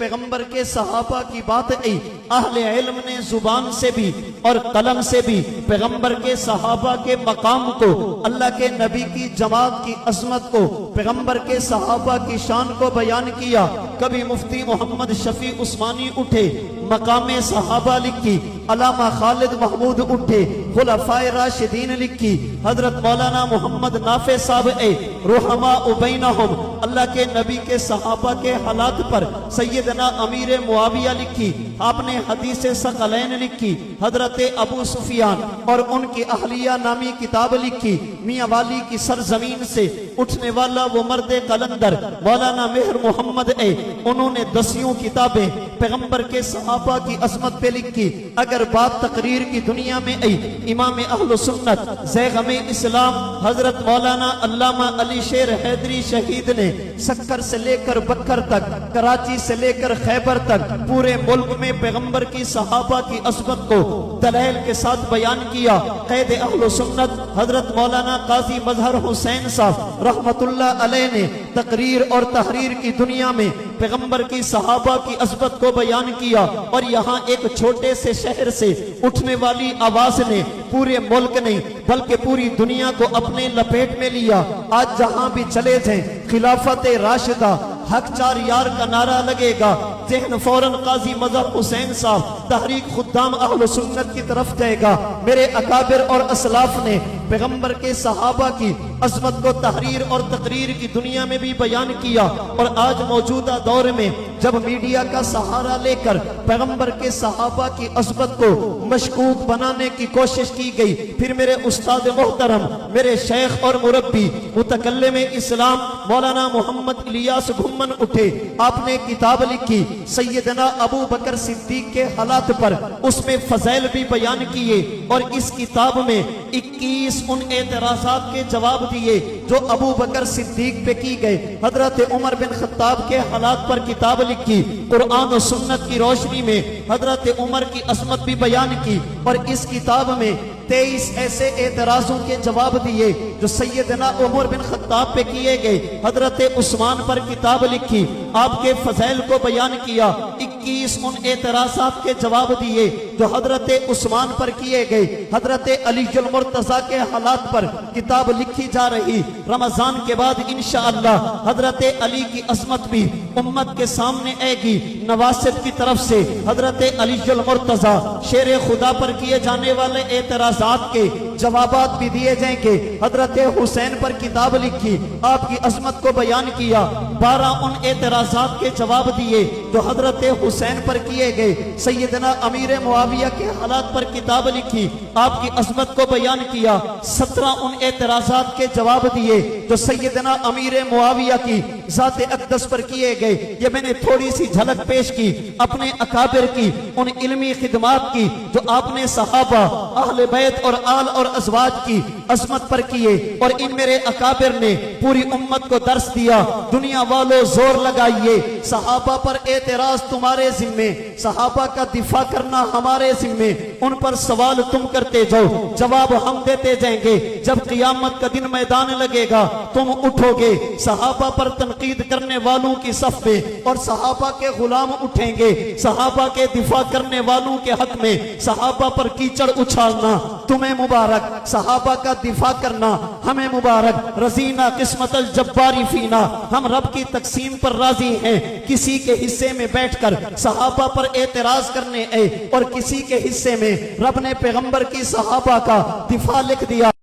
پیغمبر کے صحابہ کی بات آئی، اہل علم نے زبان سے بھی اور قلم سے بھی پیغمبر کے صحابہ کے مقام کو، اللہ کے نبی کی جماعت کی عظمت کو، پیغمبر کے صحابہ کی شان کو بیان کیا۔ کبھی مفتی محمد شفیع عثمانی اٹھے، مقام صحابہ لکھی، علامہ خالد محمود اٹھے، خلفائے راشدین لکھی، حضرت مولانا محمد نافع صاحب رحماء بینہم اللہ کے نبی کے صحابہ کے حالات پر سیدنا امیر معاویہ لکھی، آپ نے حدیث ثقلین لکھی، حضرت ابو سفیان اور ان کی اہلیہ نامی کتاب لکھی، میاں والی کی سرزمین سے اٹھنے والا وہ مرد قلندر مولانا مہر محمد انہوں نے 10 کتابیں پیغمبر کے صحابہ کی عظمت پہ لکھی۔ اگر بات تقریر کی دنیا میں آئی، امام اہل سنت زیغم اسلام حضرت مولانا علامہ علی شیر حیدری شہید نے سکر سے لے کر بکر تک، کراچی سے لے کر خیبر تک پورے ملک میں پیغمبر کی صحابہ کی عظمت کو دلائل کے ساتھ بیان کیا۔ قید اہل سنت حضرت مولانا قاضی مظہر حسین صاحب رحمت اللہ علیہ نے تقریر اور تحریر کی دنیا میں پیغمبر کی صحابہ کی عظمت کو بیان کیا، اور یہاں ایک چھوٹے سے شہر سے اٹھنے والی آواز نے پورے ملک نہیں بلکہ پوری دنیا کو اپنے لپیٹ میں لیا۔ آج جہاں بھی چلے جائیں خلافت راشدہ، حق چار یار کا نعرہ لگے گا، ذہن فوراً قاضی مظہر حسین صاحب تحریک خدام اہل سنت کی طرف جائے گا۔ میرے اکابر اور اسلاف نے پیغمبر کے صحابہ کی عظمت کو تحریر اور تقریر کی دنیا میں بھی بیان کیا، اور آج موجودہ دور میں جب میڈیا کا سہارا لے کر پیغمبر کے صحابہ کی عظمت کو مشکوک بنانے کی کوشش کی گئی، پھر میرے استاد محترم، میرے شیخ اور مربی، متکلم اسلام مولانا محمد الیاس گھمن اٹھے، آپ نے کتاب لکھی سیدنا ابو بکر صدیق کے حالات پر، اس میں فضائل بھی بیان کیے، اور اس کتاب میں 21 ان اعتراضات کے جواب دیے جو ابو بکر صدیق پہ کی گئے۔ حضرت عمر بن خطاب کے حالات پر کتاب لکھی، قرآن و سنت کی روشنی میں حضرت عمر کی عظمت بھی بیان کی، اور اس کتاب میں 23 ایسے اعتراضوں کے جواب دیے جو سیدنا عمر بن خطاب پہ کیے گئے۔ حضرت عثمان پر کتاب لکھی، آپ کے فضائل کو بیان کیا، 21 ان اعتراضات کے جواب دیے جو حضرت عثمان پر کیے گئے۔ حضرت علی المرتضیٰ کے حالات پر کتاب لکھی جا رہی، رمضان کے بعد انشاءاللہ حضرت علی کی عظمت بھی امت کے سامنے آئے گی۔ نواسط کی طرف سے حضرت علی المرتضیٰ شیر خدا پر کیے جانے والے اعتراضات کے جوابات بھی دیے جائیں گے۔ حضرت حسین پر کتاب لکھی، آپ کی عظمت کو بیان کیا، 12 ان اعتراضات کے جواب دیے جو حضرت حسین پر کیے گئے۔ سیدنا امیر معاویہ کے حالات پر کتاب لکھی، آپ کی عظمت کو بیان کیا، 17 ان اعتراضات کے جواب دیے جو سیدنا امیر معاویہ کی ذات اقدس پر کیے گئے۔ یہ میں نے تھوڑی سی جھلک پیش کی اپنے اکابر کی ان علمی خدمات کی جو آپ نے صحابہ، اہل بیت اور آل اور ازواج کی عظمت پر کیے، اور ان میرے اکابر نے پوری امت کو درس دیا۔ دنیا والوں زور لگائیے، صحابہ پر اعتراض تمہارے ذمے، صحابہ کا دفاع کرنا ہمارے ذمے، ان پر سوال تم کرتے جاؤ، جواب ہم دیتے جائیں گے۔ جب قیامت کا دن میدان لگے گا تم اٹھو گے صحابہ پر تنقید کرنے والوں کی صف میں، اور صحابہ کے غلام اٹھیں گے صحابہ کے دفاع کرنے والوں کے حق میں۔ صحابہ پر کیچڑ اچھالنا تمہیں مبارک، صحابہ کا دفاع کرنا ہمیں مبارک۔ رضینا قسمت الجباری فینا، ہم رب کی تقسیم پر راضی ہیں۔ کسی کے حصے میں بیٹھ کر صحابہ پر اعتراض کرنے اور کسی کے حصے میں رب نے پیغمبر کی صحابہ کا دفاع لکھ دیا۔